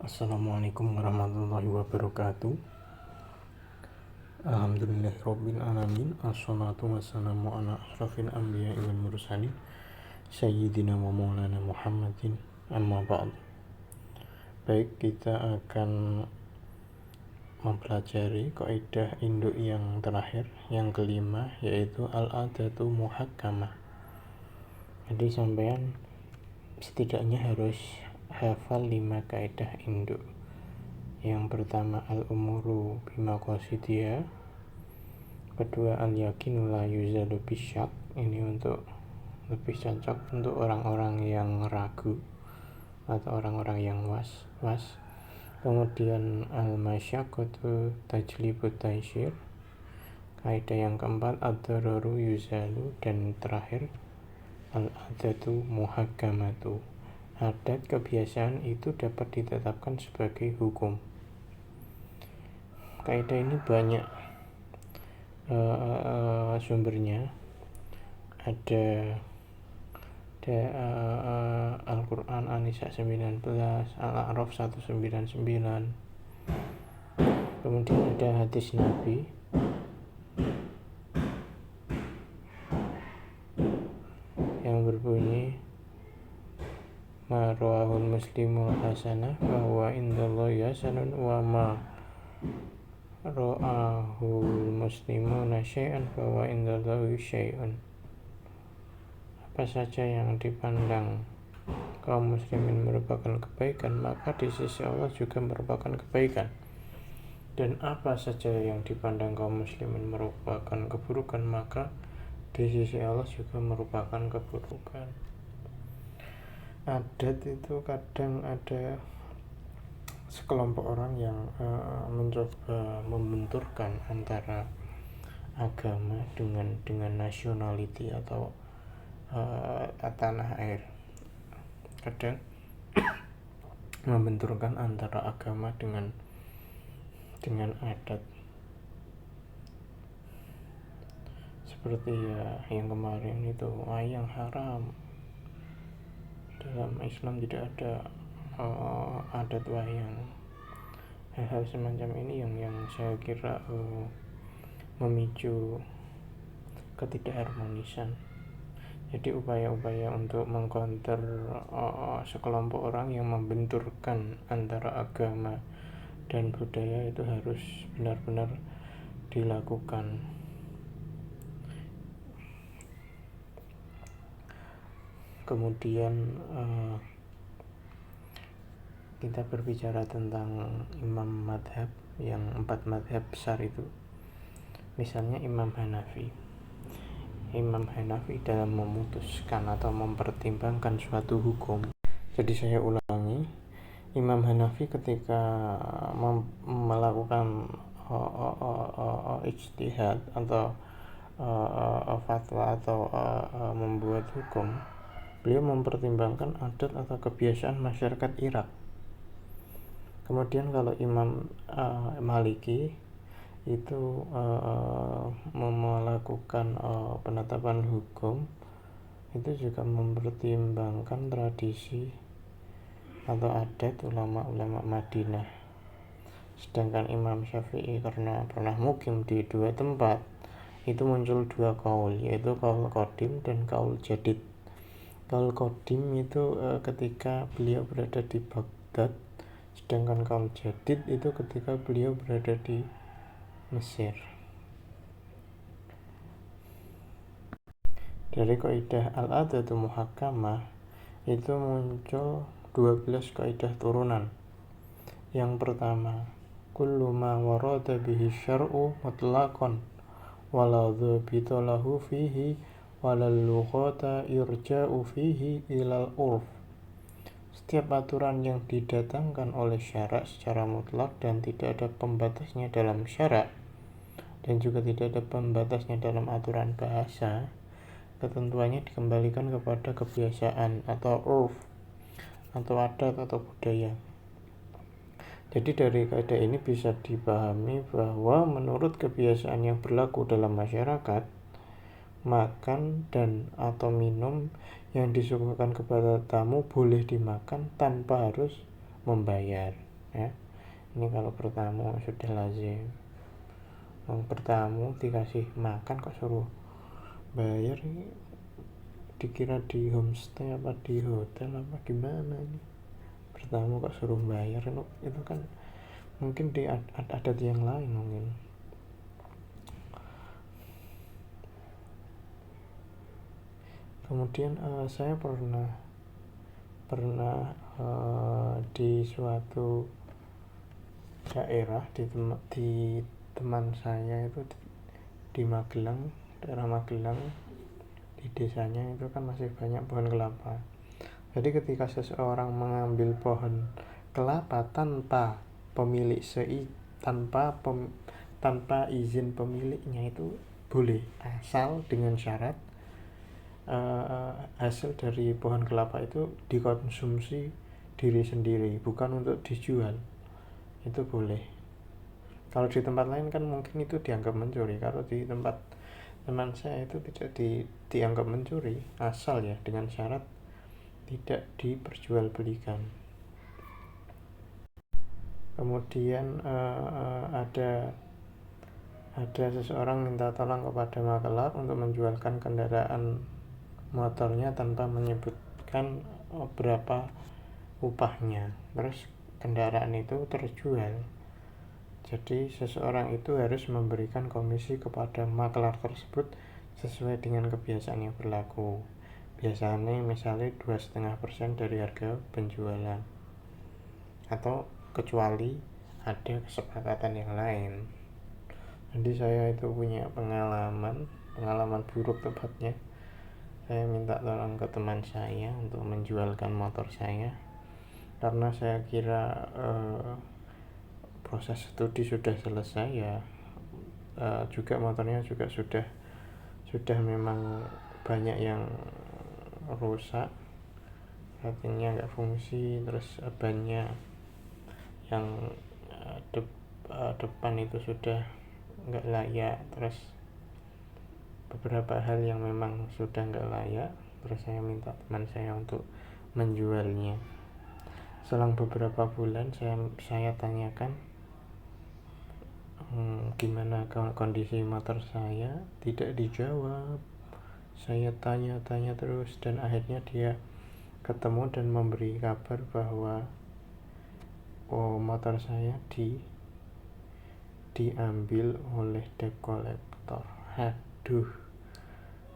Assalamualaikum warahmatullahi wabarakatuh. Alhamdulillahirabbil alamin. Assalatu wassalamu ala asrofil anbiya'i wal mursalin sayyidina wa maulana Muhammadin, amma ba'd. Baik, kita akan mempelajari kaidah induk yang terakhir, yang kelima, yaitu al-adatu muhakkamah. Jadi sampean setidaknya harus hafal 5 kaidah induk. Yang pertama al-umuru bimaqasidiha, kedua al-yakinu la yuzalu bisyak, ini untuk lebih cocok untuk orang-orang yang ragu atau orang-orang yang was. Kemudian al-masyaqqatu tajlibut taysir, kaidah yang keempat ad-dararu yuzalu, dan terakhir al-adatu muhakkamatu, adat kebiasaan itu dapat ditetapkan sebagai hukum. Kaidah ini banyak sumbernya. Ada Al-Quran An-Nisa 19, Al-A'raf 199, kemudian ada hadis Nabi yang berbunyi ma rawahul muslimul hasanah bahwa indallahi hasanun wa ma rawahul muslimuna syai'an bahwa indallahi syai'un. Apa saja yang dipandang kaum muslimin merupakan kebaikan, maka di sisi Allah juga merupakan kebaikan. Dan apa saja yang dipandang kaum muslimin merupakan keburukan, maka di sisi Allah juga merupakan keburukan. Adat itu kadang ada sekelompok orang yang mencoba membenturkan antara agama dengan nationality atau tanah air. Kadang membenturkan antara agama dengan adat. Seperti yang kemarin itu wayang haram. Dalam Islam tidak ada adat wayang. Hal-hal semacam ini yang saya kira memicu ketidakharmonisan. Jadi upaya-upaya untuk mengcounter sekelompok orang yang membenturkan antara agama dan budaya itu harus benar-benar dilakukan. Kemudian kita berbicara tentang imam madhab, yang 4 madhab besar itu. Misalnya Imam Hanafi dalam memutuskan atau mempertimbangkan suatu hukum. Jadi saya ulangi, Imam Hanafi ketika melakukan ijtihad atau fatwa atau membuat hukum, beliau mempertimbangkan adat atau kebiasaan masyarakat Irak. Kemudian kalau Imam Maliki itu melakukan penetapan hukum, itu juga mempertimbangkan tradisi atau adat ulama-ulama Madinah. Sedangkan Imam Syafi'i karena pernah mukim di 2 tempat, itu muncul 2 kaul, yaitu kaul qadim dan kaul jadid. Kaul qadim itu ketika beliau berada di Baghdad, sedangkan kaul jadid itu ketika beliau berada di Mesir. Dari kaidah al-adatu muhakkamah itu muncul 12 kaidah turunan. Yang pertama, kullu ma warada bihi syar'u mutlaqan wala dhabita lahu fihi wala lughata irja'u fihi ilal urf. Setiap aturan yang didatangkan oleh syarak secara mutlak dan tidak ada pembatasnya dalam syarak, dan juga tidak ada pembatasnya dalam aturan bahasa, ketentuannya dikembalikan kepada kebiasaan atau urf atau adat atau budaya. Jadi dari kaidah ini bisa dipahami bahwa menurut kebiasaan yang berlaku dalam masyarakat, makan dan atau minum yang disuguhkan kepada tamu boleh dimakan tanpa harus membayar. ya. Ini kalau bertamu sudah lazim. Bertamu dikasih makan kok suruh bayar, ini dikira di homestay apa di hotel apa gimana ini. Bertamu kok suruh bayar, itu kan mungkin di adat yang lain mungkin. Kemudian saya pernah di suatu daerah di teman saya itu di Magelang, daerah Magelang, di desanya itu kan masih banyak pohon kelapa. Jadi ketika seseorang mengambil pohon kelapa tanpa tanpa izin pemiliknya itu boleh, asal dengan syarat hasil dari pohon kelapa itu dikonsumsi diri sendiri, bukan untuk dijual. Itu boleh. Kalau di tempat lain kan mungkin itu dianggap mencuri. Kalau di tempat teman saya itu tidak dianggap mencuri, asal ya dengan syarat tidak diperjualbelikan. Kemudian ada seseorang minta tolong kepada makelar untuk menjualkan kendaraan motornya tanpa menyebutkan berapa upahnya. Terus kendaraan itu terjual. Jadi seseorang itu harus memberikan komisi kepada makelar tersebut sesuai dengan kebiasaan yang berlaku. Biasanya misalnya 2,5% dari harga penjualan, atau kecuali ada kesepakatan yang lain. Jadi saya itu punya pengalaman buruk tepatnya. Saya minta tolong ke teman saya untuk menjualkan motor saya karena saya kira proses studi sudah selesai ya, juga motornya juga sudah memang banyak yang rusak, artinya nggak fungsi, terus bannya yang depan itu sudah nggak layak, terus beberapa hal yang memang sudah nggak layak. Terus saya minta teman saya untuk menjualnya. Selang beberapa bulan saya tanyakan gimana kondisi motor saya, tidak dijawab. Saya tanya terus dan akhirnya dia ketemu dan memberi kabar bahwa motor saya diambil oleh debt collector. Aduh,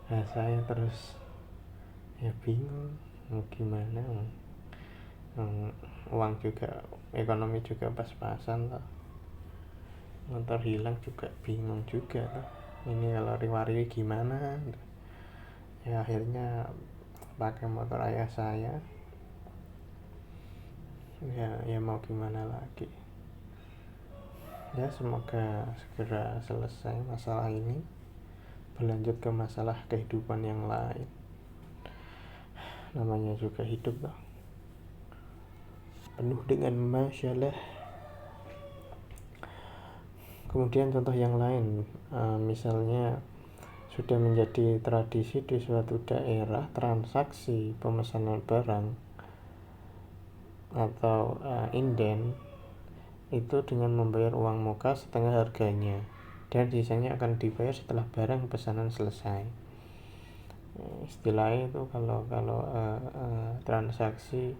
nah saya terus ya bingung gimana. Uang juga, ekonomi juga pas-pasan loh. Motor hilang juga bingung juga loh. Ini kalau riwari gimana? Ya akhirnya pakai motor ayah saya. Ya mau gimana lagi. Ya semoga segera selesai masalah ini, berlanjut ke masalah kehidupan yang lain. Namanya juga hidup loh, penuh dengan masalah. Kemudian contoh yang lain, misalnya sudah menjadi tradisi di suatu daerah transaksi pemesanan barang atau inden itu dengan membayar uang muka setengah harganya, dan sisanya akan dibayar setelah barang pesanan selesai. Istilahnya itu kalau transaksi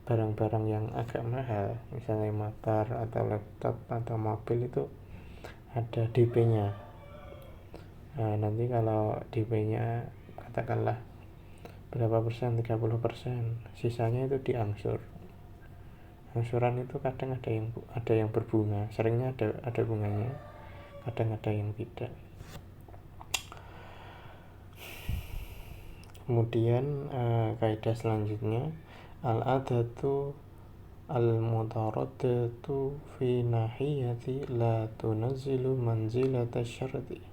barang-barang yang agak mahal, misalnya motor atau laptop atau mobil, itu ada DP-nya. Nah, nanti kalau DP-nya katakanlah berapa persen, 30%, sisanya itu diangsur. Angsuran itu kadang ada yang berbunga, seringnya ada bunganya, kadang ada yang tidak. Kemudian kaidah selanjutnya, al-adatu al-mutaradatu fi nahiyati la tunazzilu manzilata syarti.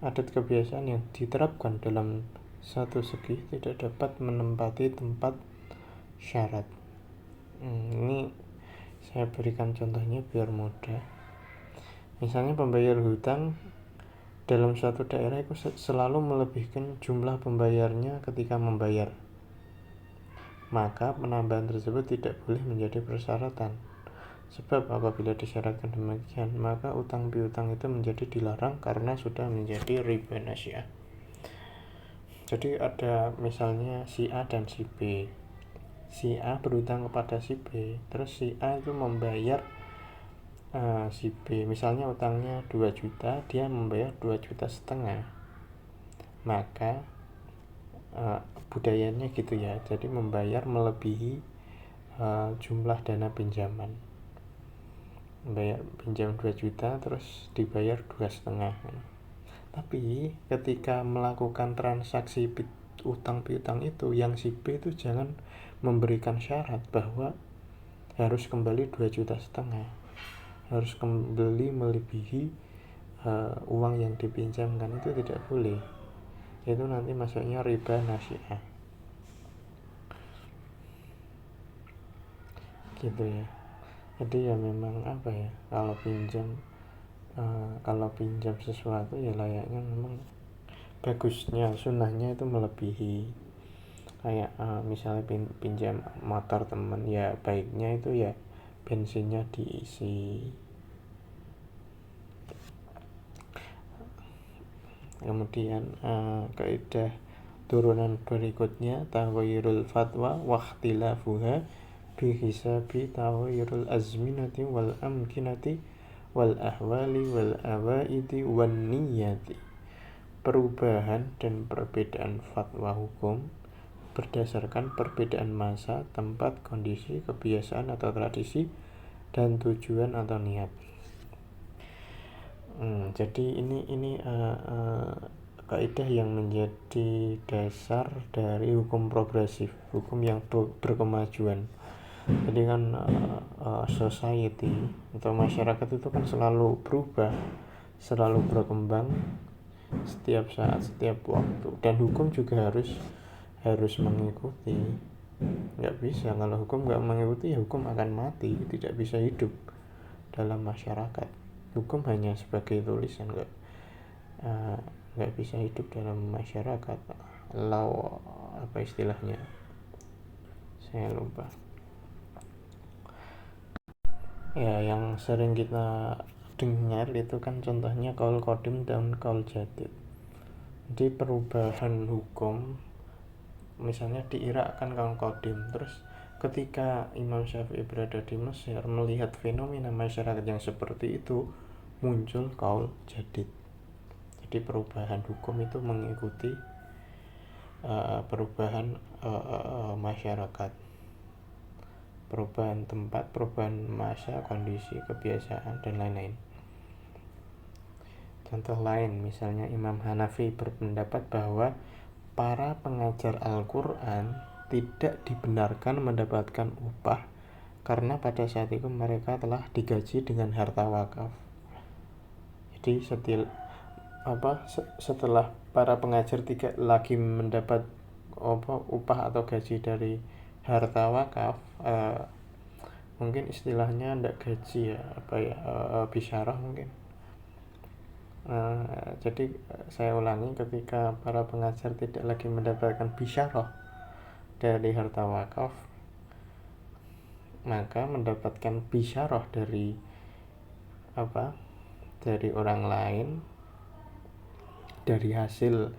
Adat kebiasaan yang diterapkan dalam satu segi tidak dapat menempati tempat syarat. Ini saya berikan contohnya biar mudah. Misalnya pembayar hutang dalam suatu daerah itu selalu melebihkan jumlah pembayarnya ketika membayar, maka penambahan tersebut tidak boleh menjadi persyaratan. Sebab apabila disyaratkan demikian, maka utang piutang itu menjadi dilarang karena sudah menjadi riba nasiah. Jadi ada misalnya si A dan si B. Si A berutang kepada si B, terus si A itu membayar si B. Misalnya utangnya 2 juta, dia membayar 2,5 juta. Maka budayanya gitu ya, jadi membayar melebihi jumlah dana pinjaman. Bayar pinjam 2 juta terus dibayar 2,5. Tapi ketika melakukan transaksi utang piutang itu, yang si B itu jangan memberikan syarat bahwa harus kembali 2,5 juta, harus kembali melebihi uang yang dipinjamkan. Itu tidak boleh, itu nanti masuknya riba nasiah gitu ya. Jadi ya memang apa ya, kalau pinjam sesuatu ya layaknya memang bagusnya sunnahnya itu melebihi. Kayak misalnya pinjam motor teman, ya baiknya itu ya bensinnya diisi. Kemudian kaidah turunan berikutnya, taghayyurul fatwa wa ikhtilafuha bihisabi taghayyurul azminati wal amkinati wal ahwali wal awaidi wan niyati. Perubahan dan perbedaan fatwa hukum berdasarkan perbedaan masa, tempat, kondisi, kebiasaan atau tradisi, dan tujuan atau niat. Jadi ini kaidah yang menjadi dasar dari hukum progresif, hukum yang berkemajuan. Jadi kan society atau masyarakat itu kan selalu berubah, selalu berkembang setiap saat, setiap waktu, dan hukum juga harus mengikuti. Nggak bisa, kalau hukum nggak mengikuti ya hukum akan mati, tidak bisa hidup dalam masyarakat. Hukum hanya sebagai tulisan, nggak bisa hidup dalam masyarakat. Law apa istilahnya, saya lupa ya. Yang sering kita dengar itu kan contohnya qaul qadim dan qaul jadid. Jadi perubahan hukum, misalnya di Irak kan qaul qadim, terus ketika Imam Syafi'i berada di Mesir melihat fenomena masyarakat yang seperti itu, muncul qaul jadid. Jadi perubahan hukum itu mengikuti perubahan masyarakat, perubahan tempat, perubahan masa, kondisi, kebiasaan, dan lain-lain. Contoh lain, misalnya Imam Hanafi berpendapat bahwa para pengajar Al-Quran tidak dibenarkan mendapatkan upah karena pada saat itu mereka telah digaji dengan harta wakaf. Jadi setelah para pengajar tidak lagi mendapat upah atau gaji dari harta wakaf, mungkin istilahnya tidak gaji ya, bisyarah mungkin. Jadi saya ulangi, ketika para pengajar tidak lagi mendapatkan bisyarah dari harta wakaf, maka mendapatkan bisyarah dari orang lain, dari hasil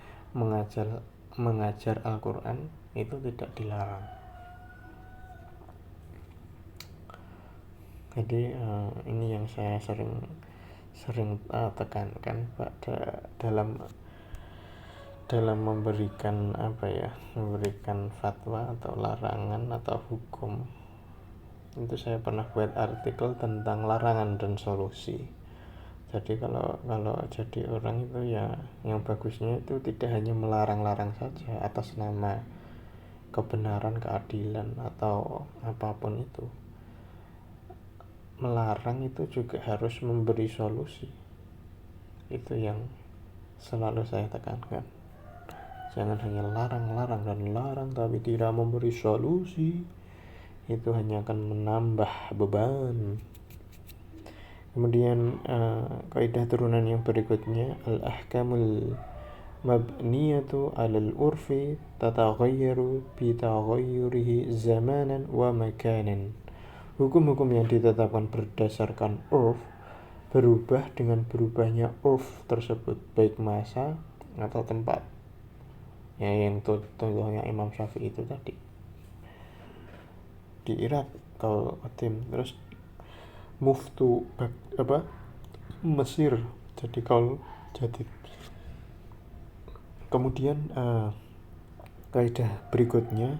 mengajar Al-Quran, itu tidak dilarang. Jadi ini yang saya sering tekankan dalam memberikan memberikan fatwa atau larangan atau hukum. Itu saya pernah buat artikel tentang larangan dan solusi. Jadi kalau jadi orang itu ya yang bagusnya itu tidak hanya melarang-larang saja atas nama kebenaran, keadilan, atau apapun itu. Melarang itu juga harus memberi solusi. Itu yang selalu saya tekankan. Jangan hanya larang dan larang tapi tidak memberi solusi. Itu hanya akan menambah beban. Kemudian kaidah turunan yang berikutnya, al-ahkamul mabniyatu 'alal urfi tataghayyaru bi taghayyurihi zamanan wa makanan Hukum-hukum yang ditetapkan berdasarkan urf berubah dengan berubahnya urf tersebut, baik masa atau tempat. Ya, yang contohnya Imam Syafi'i itu tadi di Irak kalau Qadim, terus move to Mesir jadi kalau jadi. Kemudian kaidah berikutnya,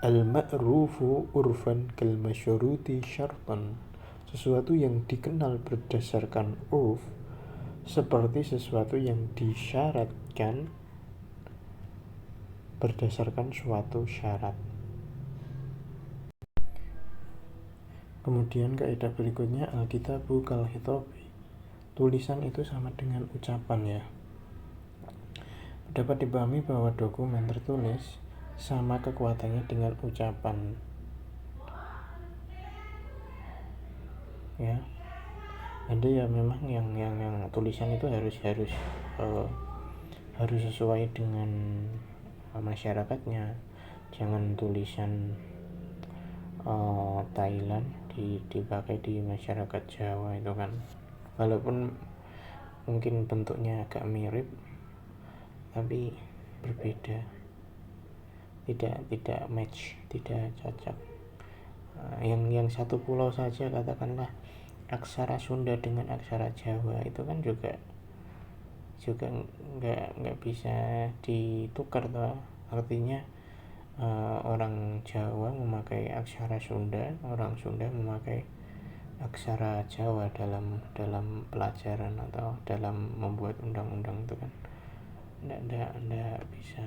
al-ma'rufu urfan kal masyruti syartan. Sesuatu yang dikenal berdasarkan urf seperti sesuatu yang disyaratkan berdasarkan suatu syarat. Kemudian kaidah berikutnya, al-kitabu kal khitabi. Tulisan itu sama dengan ucapan ya. Dapat dipahami bahwa dokumen tertulis sama kekuatannya dengan ucapan. Ya. Jadi ya memang yang tulisan itu harus sesuai dengan masyarakatnya. Jangan tulisan Thailand dipakai di masyarakat Jawa itu kan. Walaupun mungkin bentuknya agak mirip tapi berbeda, tidak match, tidak cocok. Yang satu pulau saja, katakanlah aksara Sunda dengan aksara Jawa itu kan juga nggak bisa ditukar toh. Artinya orang Jawa memakai aksara Sunda, orang Sunda memakai aksara Jawa dalam pelajaran atau dalam membuat undang-undang itu kan tidak bisa.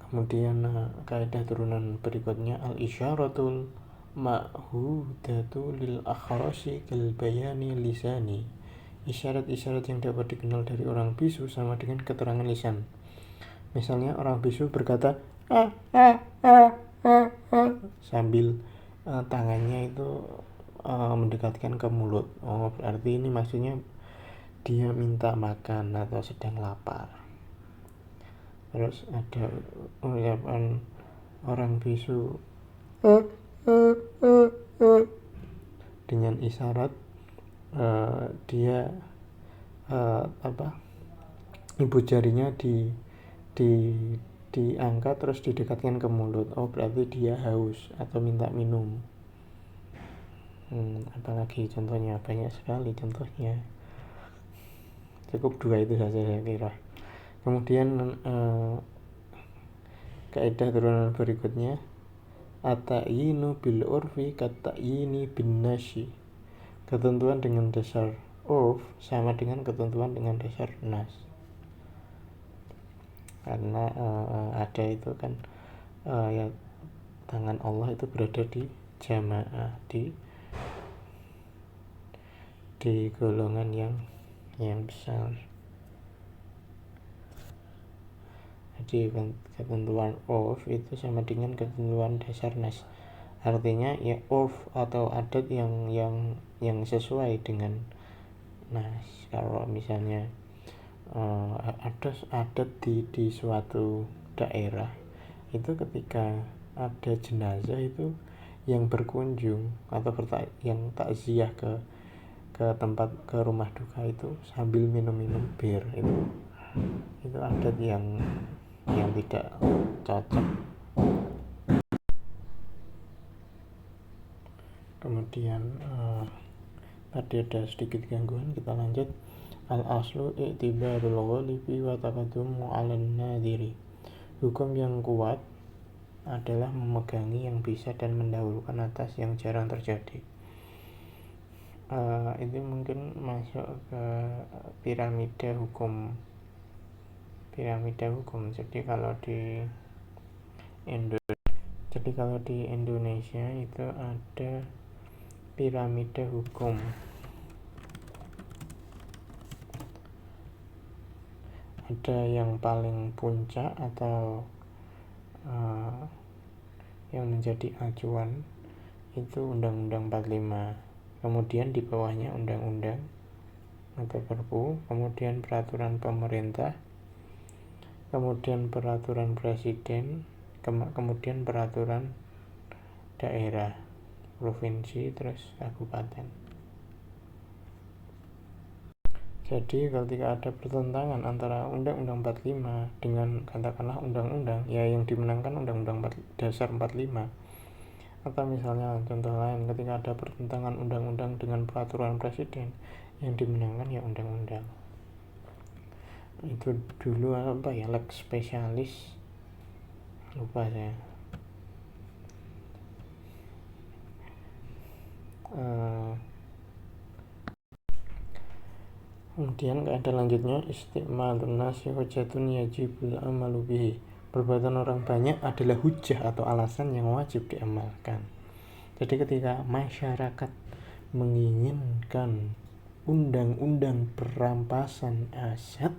Kemudian kaidah turunan berikutnya, al-isyaratul ma'hudatu lil akhrasi kal bayani lisani. Isyarat-isyarat yang dapat dikenal dari orang bisu sama dengan keterangan lisan. Misalnya orang bisu berkata sambil tangannya itu mendekatkan ke mulut. Berarti ini maksudnya dia minta makan atau sedang lapar. Terus ada ucapan orang bisu dengan isyarat dia ibu jarinya diangkat terus didekatkan ke mulut. Berarti dia haus atau minta minum. Apalagi contohnya, banyak sekali contohnya, cukup 2 itu saja saya kira. Kemudian kaidah turunan berikutnya, at-ta'yinu bil urfi kat-ta'yini bin nasyi. Ketentuan dengan dasar urf sama dengan ketentuan dengan dasar nas. Karena ada itu kan ya, tangan Allah itu berada di jamaah, di golongan yang besar. Jadi ketentuan urf itu sama dengan ketentuan dasar nas. Artinya ya urf atau adat yang sesuai dengan nas. Kalau misalnya ada adat di suatu daerah itu, ketika ada jenazah itu yang berkunjung atau yang takziah ke tempat, ke rumah duka itu sambil minum bir, itu adat yang tidak cocok. Kemudian tadi ada sedikit gangguan, kita lanjut. Al-aslu i'tibarul ghalibi wa taqaddumu 'alan nadhiri. Hukum yang kuat adalah memegangi yang bisa dan mendahulukan atas yang jarang terjadi. Itu mungkin masuk ke piramida hukum. Jadi kalau di Indonesia itu ada piramida hukum. Ada yang paling puncak atau yang menjadi acuan itu Undang-Undang 45. Kemudian di bawahnya undang-undang atau perpu, kemudian peraturan pemerintah, kemudian peraturan presiden, kemudian peraturan daerah. provinsi, terus kabupaten. Jadi ketika ada pertentangan antara Undang-Undang 45 dengan katakanlah undang-undang, ya yang dimenangkan Undang-Undang Dasar 45. Atau misalnya contoh lain, ketika ada pertentangan undang-undang dengan peraturan presiden, yang dimenangkan ya undang-undang. Itu dulu apa ya, lex spesialis, lupa saya. Kemudian kaidah lanjutnya, istiqmalun nasi hujjatun yajibul amalu bihi. Perbuatan orang banyak adalah hujjah atau alasan yang wajib diamalkan. Jadi ketika masyarakat menginginkan undang-undang perampasan aset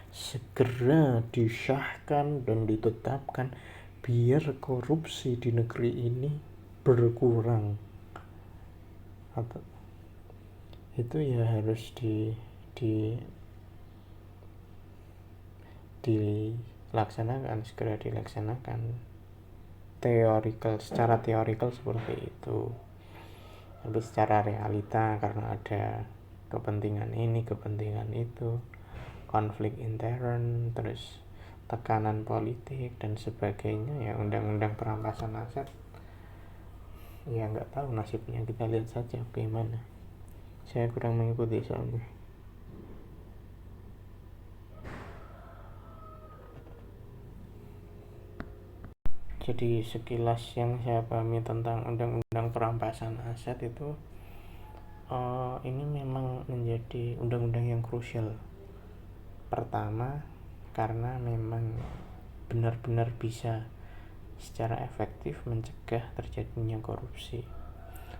segera disahkan dan ditetapkan biar korupsi di negeri ini berkurang, atau itu ya harus dilaksanakan, segera dilaksanakan. Secara teorikal seperti itu, tapi secara realita karena ada kepentingan ini, kepentingan itu, konflik intern, terus tekanan politik dan sebagainya, ya undang-undang perampasan aset ya nggak tahu nasibnya, kita lihat saja bagaimana. Saya kurang mengikuti soalnya. Jadi sekilas yang saya pahami tentang undang-undang perampasan aset itu, ini memang menjadi undang-undang yang krusial. Pertama, karena memang benar-benar bisa secara efektif mencegah terjadinya korupsi.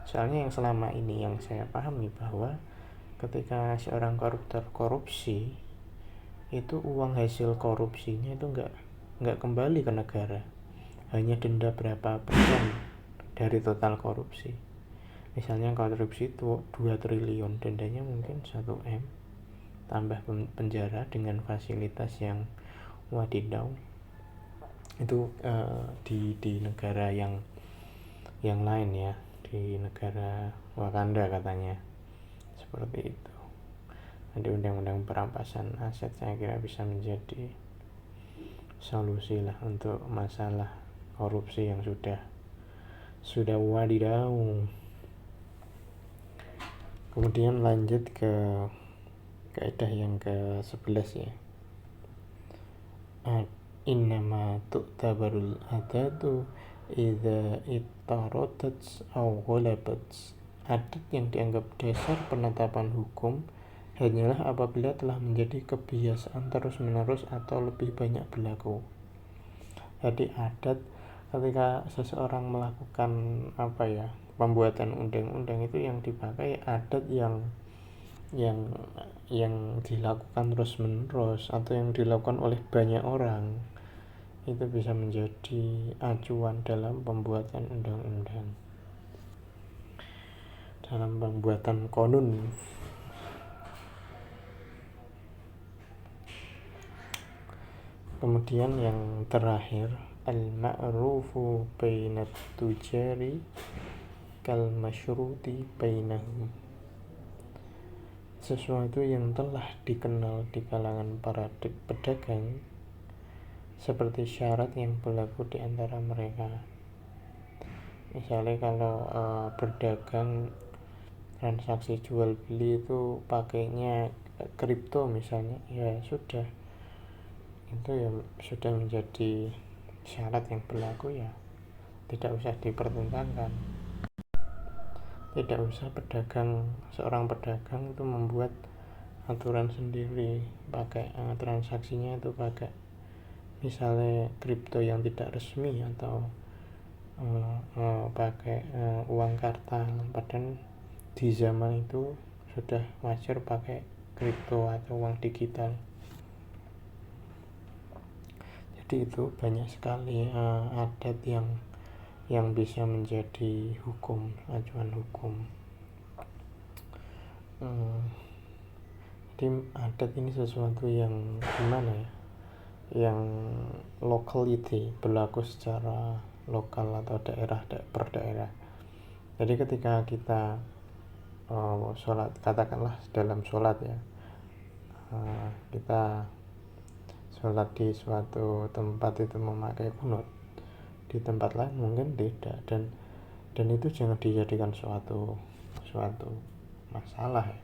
Soalnya yang selama ini yang saya pahami bahwa ketika seorang koruptor korupsi, itu uang hasil korupsinya itu nggak kembali ke negara, hanya denda berapa persen dari total korupsi. Misalnya korupsi itu 2 triliun, dendanya mungkin 1 M, tambah penjara dengan fasilitas yang wadidaw. Itu di negara yang lain ya, di negara Wakanda katanya, seperti itu. Jadi undang-undang perampasan aset saya kira bisa menjadi solusi lah untuk masalah korupsi yang sudah wadidaw. Kemudian lanjut ke kaidah yang ke-11 ya. Innama tu'tabarul adatu idza ittaradat aw ghalabat. Adat yang dianggap dasar penetapan hukum hanyalah apabila telah menjadi kebiasaan terus-menerus atau lebih banyak berlaku. Jadi adat ketika seseorang melakukan pembuatan undang-undang itu yang dipakai adat yang dilakukan terus-menerus atau yang dilakukan oleh banyak orang, itu bisa menjadi acuan dalam pembuatan undang-undang, dalam pembuatan konun. Kemudian yang terakhir, al-ma'rufu bainat tujari kal masyruti bainahum. Sesuatu yang telah dikenal di kalangan para pedagang seperti syarat yang berlaku di antara mereka. Misalnya kalau berdagang transaksi jual beli itu pakainya kripto misalnya, ya sudah, itu ya sudah menjadi syarat yang berlaku, ya tidak usah dipertentangkan. Tidak usah seorang pedagang itu membuat aturan sendiri, pakai transaksinya itu pakai misalnya kripto yang tidak resmi atau pakai uang kartal, padahal di zaman itu sudah wajar pakai kripto atau uang digital. Jadi itu banyak sekali adat yang bisa menjadi hukum, acuan hukum. Jadi adat ini sesuatu yang gimana ya, yang locality, berlaku secara lokal atau daerah per daerah. Jadi ketika kita sholat, katakanlah dalam sholat ya, kita sholat di suatu tempat itu memakai kunut, di tempat lain mungkin tidak, dan itu jangan dijadikan suatu masalah ya,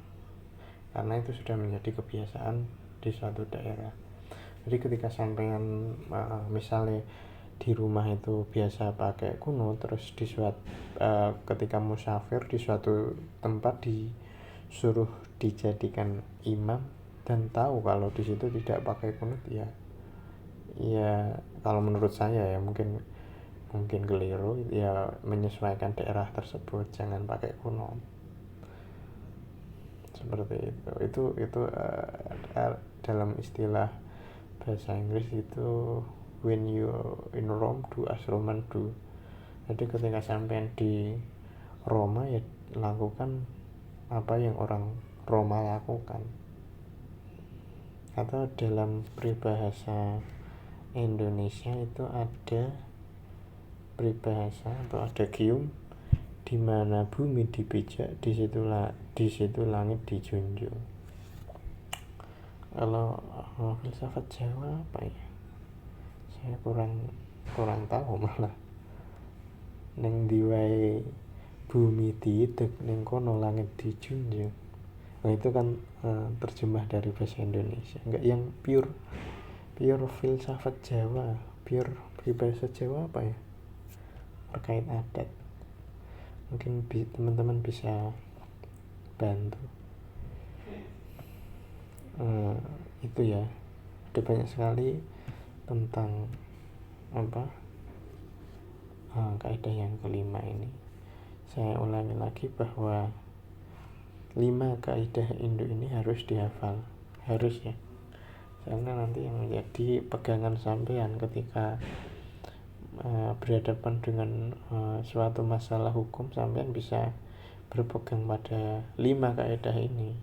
karena itu sudah menjadi kebiasaan di suatu daerah. Jadi ketika sampean misalnya di rumah itu biasa pakai kunut, terus ketika musafir di suatu tempat disuruh dijadikan imam dan tahu kalau di situ tidak pakai kunut, ya kalau menurut saya ya mungkin keliru ya, menyesuaikan daerah tersebut, jangan pakai kunut seperti itu. Dalam istilah bahasa Inggris itu when you in Rome do as Roman do. Jadi ketika sampai di Roma ya lakukan apa yang orang Roma lakukan. Atau dalam peribahasa Indonesia itu ada peribahasa atau ada gium, di mana bumi dipijak, di situ langit dijunjung. Kalau filsafat Jawa apa ya, saya kurang tahu malah. Ning diwae bumi diidek, ning kono langit dijunjung. Nah itu kan terjemah dari bahasa Indonesia, enggak yang pure filsafat Jawa, pure peribahasa Jawa apa ya, terkait adat. Mungkin teman-teman bisa bantu. Itu ya, ada banyak sekali tentang kaidah yang kelima ini. Saya ulangi lagi bahwa 5 kaidah Indo ini harus dihafal, harus ya, karena nanti yang menjadi pegangan sampean ketika berhadapan dengan suatu masalah hukum, sampean bisa berpegang pada 5 kaidah ini.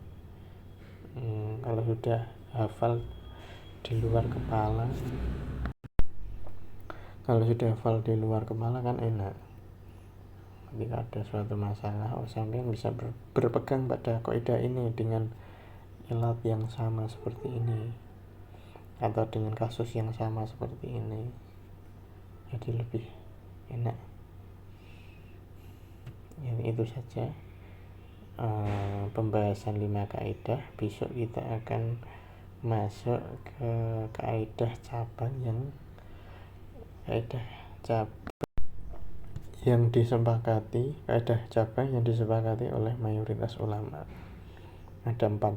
Kalau sudah hafal di luar kepala kan enak. Ketika ada suatu masalah, sampean bisa berpegang pada kaidah ini dengan ilat yang sama seperti ini, atau dengan kasus yang sama seperti ini, jadi lebih enak. Itu saja pembahasan 5 kaidah. Besok kita akan masuk ke kaidah cabang yang disepakati oleh mayoritas ulama. Ada 41.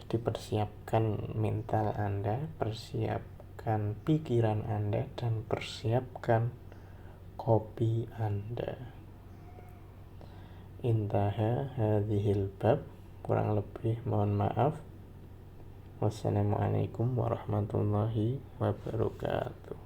Jadi persiapkan mental Anda, persiapkan pikiran Anda, dan persiapkan kopi Anda. Intaha hadhil bab, kurang lebih mohon maaf. Wassalamualaikum warahmatullahi wabarakatuh.